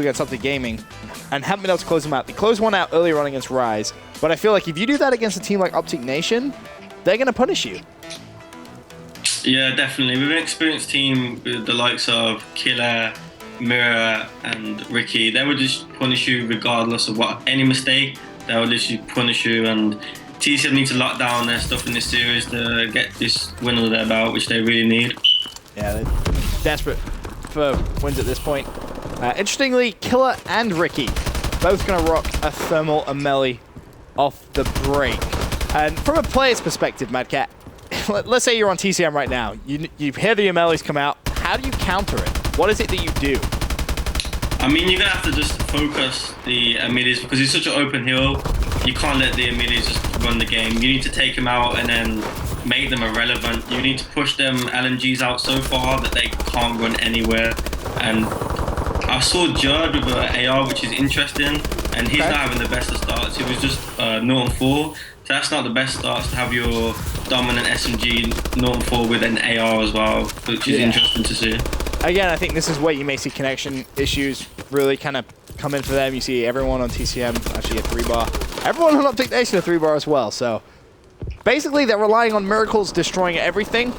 against OpTic Gaming and haven't been able to close them out. They closed one out earlier on against Rise, but I feel like if you do that against a team like OpTic Nation, they're going to punish you. Yeah, definitely. With an experienced team with the likes of Killer, Mirror, and Ricky, they would just punish you regardless of what any mistake. They would literally punish you, and TCM need to lock down their stuff in this series to get this win under their belt, which they really need. Yeah, they're desperate for wins at this point. Interestingly, Killer and Ricky both going to rock a thermal Amelie off the break. And from a player's perspective, Mad Cat, let's say you're on TCM right now. You hear the Amelies come out. How do you counter it? What is it that you do? I mean, you're going to have to just focus the Amelies because it's such an open hill. You can't let the Amelies just run the game. You need to take them out and then make them irrelevant. You need to push them LMGs out so far that they can't run anywhere. And I saw Judd with an AR, which is interesting, and he's not having the best of starts. He was just 0-4. So that's not the best starts to have your dominant SMG 0-4 with an AR as well, which is interesting to see. Again, I think this is where you may see connection issues really kind of come in for them. You see everyone on TCM actually a 3-bar. Everyone on OpTic Nation a 3-bar as well. So basically, they're relying on Miracles destroying everything,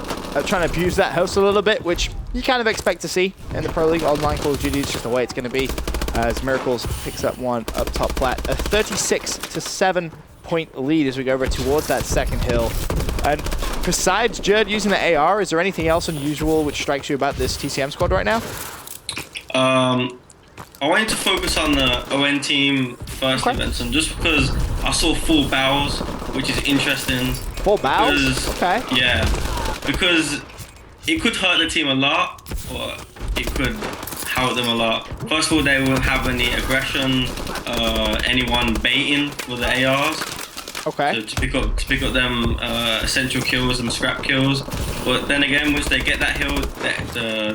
trying to abuse that host a little bit, which you kind of expect to see in the Pro League. Online Call of Duty is just the way it's going to be. As Miracles picks up one up top flat. A 36-7 point lead as we go over towards that second hill. And besides Judd using the AR, is there anything else unusual which strikes you about this TCM squad right now? I wanted to focus on the ON team first, Benson, just because I saw 4 bows, which is interesting. 4 bows? Okay. Yeah, because it could hurt the team a lot, or it could help them a lot. First of all, they won't have any aggression, anyone baiting with the ARs. Okay. To pick up them essential kills and scrap kills. But then again, once they get that hill,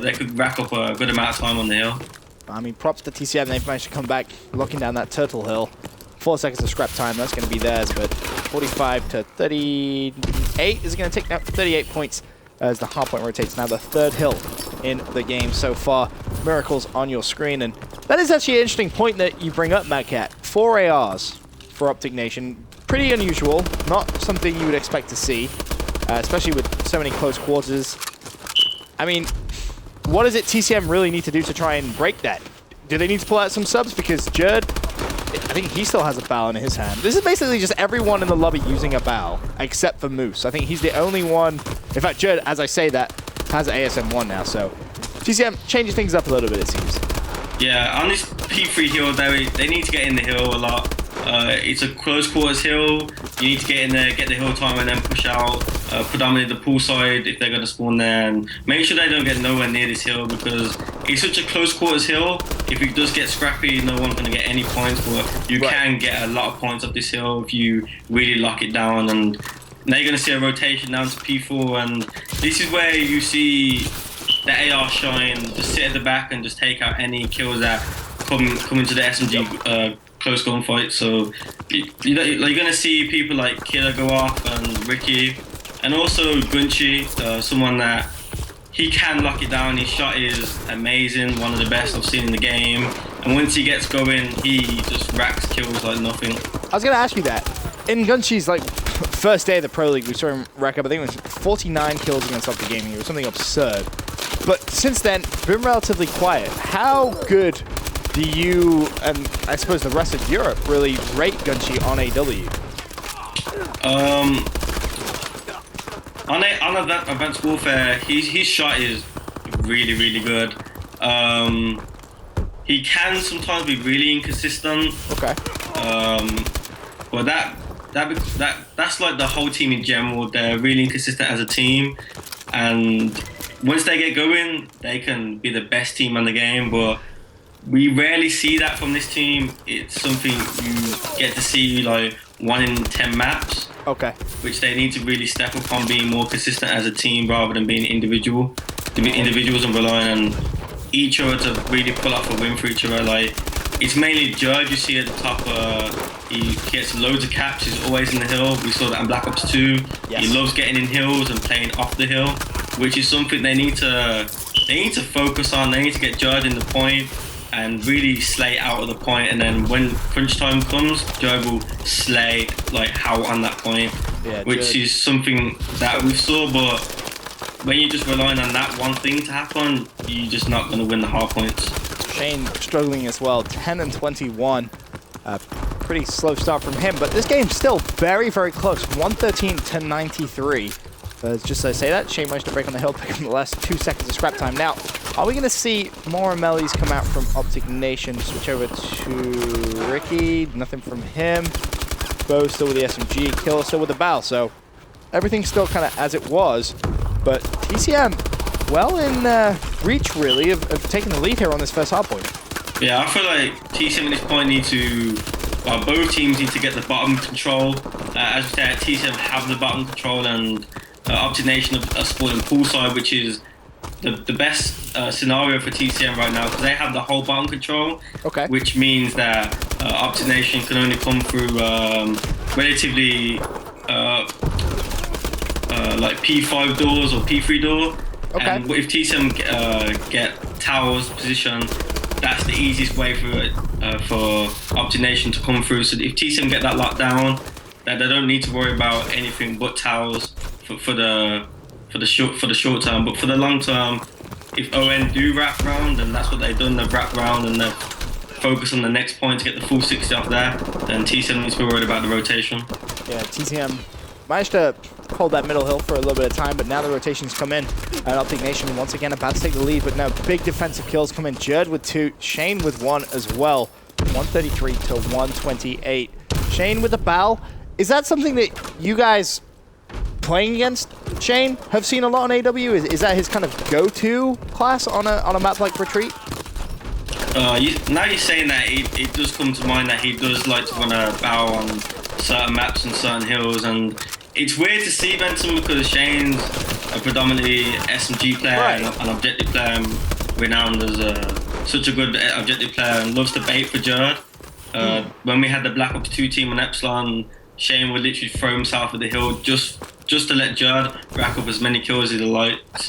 they could rack up a good amount of time on the hill. I mean, props to TCM. They've managed to come back, locking down that turtle hill. 4 seconds of scrap time. That's going to be theirs, but 45 to 38 is going to take out 38 points as the hard point rotates. Now the third hill in the game so far. Miracles on your screen, and that is actually an interesting point that you bring up, Mad Cat. 4 ARs for OpTic Nation. Pretty unusual, not something you would expect to see, especially with so many close quarters. I mean, what does it TCM really need to do to try and break that? Do they need to pull out some subs? Because Judd, I think he still has a bow in his hand. This is basically just everyone in the lobby using a bow, except for Moose. I think he's the only one. In fact, Judd, as I say that, has an ASM1 now, so TCM changes things up a little bit, it seems. Yeah, on this P3 hill, they need to get in the hill a lot. It's a close quarters hill. You need to get in there, get the hill time, and then push out. Predominantly the pool side if they're going to spawn there, and make sure they don't get nowhere near this hill because it's such a close quarters hill. If it does get scrappy, no one's going to get any points, but you can get a lot of points up this hill if you really lock it down. And now you're going to see a rotation down to P4, and this is where you see the AR shine. Just sit at the back and just take out any kills that come into the SMG close gunfight. So you're going to see people like Killer go off and Ricky, and also Gunchy, someone that he can lock it down. His shot is amazing, one of the best I've seen in the game. And once he gets going, he just racks kills like nothing. I was going to ask you that. In Gunchy's first day of the Pro League, we saw him rack up, I think it was 49 kills against OpTic Gaming. It was something absurd. But since then, been relatively quiet. How good do you, and I suppose the rest of Europe, really rate Gunchy on AW? On Advanced Warfare, his shot is really, really good. He can sometimes be really inconsistent. Okay. But that's like the whole team in general. They're really inconsistent as a team, and once they get going, they can be the best team in the game. But we rarely see that from this team. It's something you get to see like 1 in 10 maps. Okay. Which they need to really step up on being more consistent as a team rather than being individual. To be individuals and relying on each other to really pull off a win for each other. Like, it's mainly Judd you see at the top. He gets loads of caps. He's always in the hill. We saw that in Black Ops 2. Yes. He loves getting in hills and playing off the hill, which is something they need to focus on. They need to get Judd in the point and really slay out of the point, and then when crunch time comes, Jerd will slay like how on that point, which is something that we saw. But when you're just relying on that one thing to happen, you're just not going to win the hard points. Shane struggling as well, 10 and 21. Pretty slow start from him, but this game's still very, very close, 113 to 93. Just as I say that, Shane managed to break on the hill, picking the last 2 seconds of scrap time. Now, are we going to see more MLGs come out from OpTic Nation? Switch over to Ricky, nothing from him. Bo still with the SMG, Kill still with the Bow, so everything's still kind of as it was. But TCM, well in reach, really, of taking the lead here on this first hard point. Yeah, I feel like TCM at this point need to, well, both teams need to get the bottom control. As you said, TCM have the bottom control, and OpTic Nation are supporting poolside, which is the best scenario for TCM right now, because they have the whole bottom control. Okay. Which means that OpTic Nation can only come through relatively like P5 doors or P3 door. Okay. And if TCM get towers position, that's the easiest way for OpTic Nation to come through. So if TCM get that locked down, that they don't need to worry about anything but towers for the short term. But for the long term, if ON do wrap round, and that's what they've done, they've wrapped round and they've focused on the next point to get the full 60 off there, then TCM needs to be worried about the rotation. Yeah, TCM managed to hold that middle hill for a little bit of time, but now the rotations come in. And OpTic Nation once again about to take the lead, but now big defensive kills come in. Jerd with 2, Shane with 1 as well. 133 to 128. Shane with the Bow. Is that something that you guys playing against Shane have seen a lot on AW? Is that his kind of go-to class on a map like Retreat? Now you're saying that, it does come to mind that he does like to run a Bow on certain maps and certain hills, and it's weird to see Benson because Shane's a predominantly SMG player, right, and an objective player, renowned as such a good objective player, and loves to bait for Jerd. When we had the Black Ops 2 team on Epsilon, Shane would literally throw himself at the hill just to let Jerd rack up as many kills as he likes.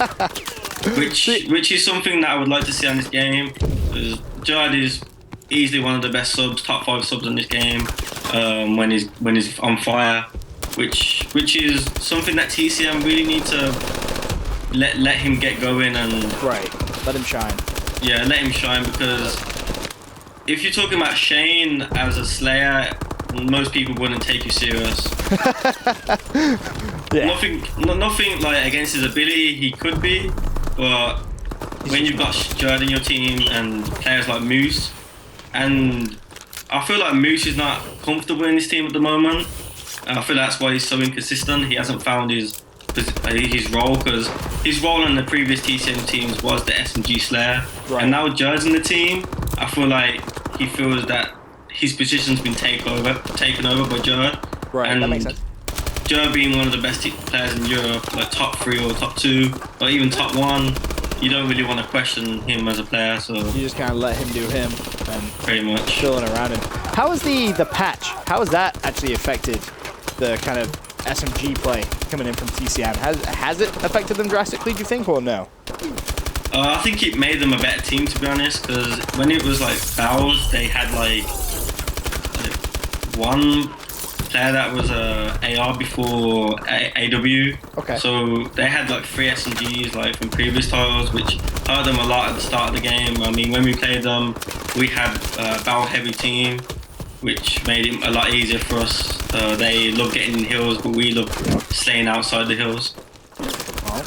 which is something that I would like to see on this game. Jerd is easily one of the best subs, top 5 subs in this game, when he's on fire. Which is something that TCM really need to let him get going and let him shine. Yeah, let him shine, because if you're talking about Shane as a slayer, most people wouldn't take you serious. Yeah. Nothing like against his ability, he could be, but when you've got Jerd in your team and players like Moose, and I feel like Moose is not comfortable in this team at the moment. I feel that's why he's so inconsistent. He hasn't found his role, because his role in the previous TCM teams was the SMG Slayer. Right. And now Jerd's in the team, I feel like he feels that his position's been taken over by Jerd. Right, and that makes sense. Jerd being one of the best players in Europe, like top 3 or top 2, or even top 1, you don't really want to question him as a player, so you just kind of let him do him and pretty much chilling around him. How is the patch? How has that actually affected the kind of SMG play coming in from TCM? Has it affected them drastically, do you think, or no? I think it made them a better team, to be honest, because when it was like Bows, they had like one player that was AR before AW. Okay. So they had like 3 SMGs like from previous titles, which hurt them a lot at the start of the game. I mean, when we played them, we had a Bow heavy team, which made it a lot easier for us. They love getting in hills, but we love slaying outside the hills. Well,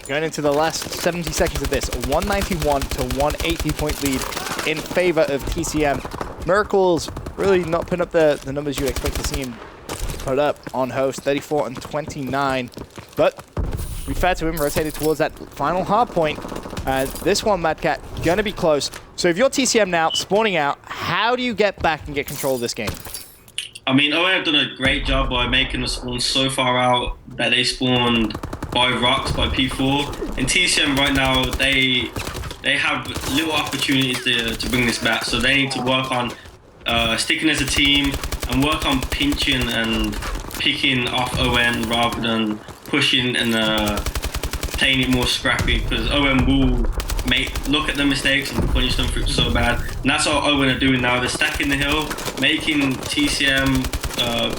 going into the last 70 seconds of this, a 191 to 180 point lead in favor of TCM. Miracles really not putting up the numbers you expect to see him put up on host, 34 and 29. But to be fair to him, rotated towards that final hard point. This one, Mad Cat, gonna be close. So if you're TCM now, spawning out, how do you get back and get control of this game? I mean, OA have done a great job by making the spawn so far out that they spawned by rocks, by P4. In TCM right now, they have little opportunities to bring this back. So they need to work on sticking as a team and work on pinching and picking off ON rather than pushing and playing it more scrappy, because OM will look at the mistakes and punish them for it so bad. And that's what Owen are doing now. They're stacking the hill, making TCM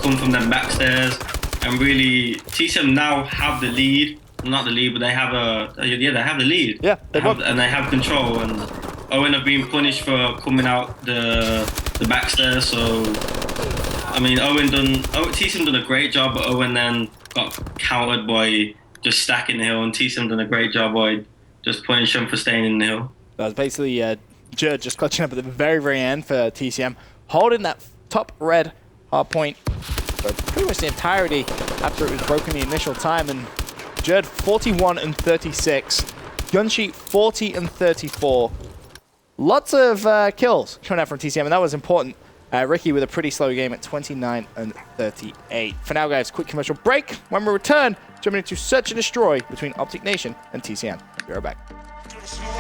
come from them backstairs, and really TCM now have the lead. Not the lead, but they have they have the lead. Yeah, and they have control. And Owen have been punished for coming out the backstairs. So I mean, TCM done a great job, but Owen then got countered by just stacking the hill, and TCM done a great job by just punishing him for staying in the hill. That was basically Jerd just clutching up at the very, very end for TCM, holding that top red hard point for pretty much the entirety after it was broken the initial time. And Jerd 41 and 36, Gunsheet 40 and 34. Lots of kills coming out from TCM, and that was important. Ricky with a pretty slow game at 29 and 38. For now, guys, quick commercial break. When we return, jumping into Search and Destroy between OpTic Nation and TCM. Be right back.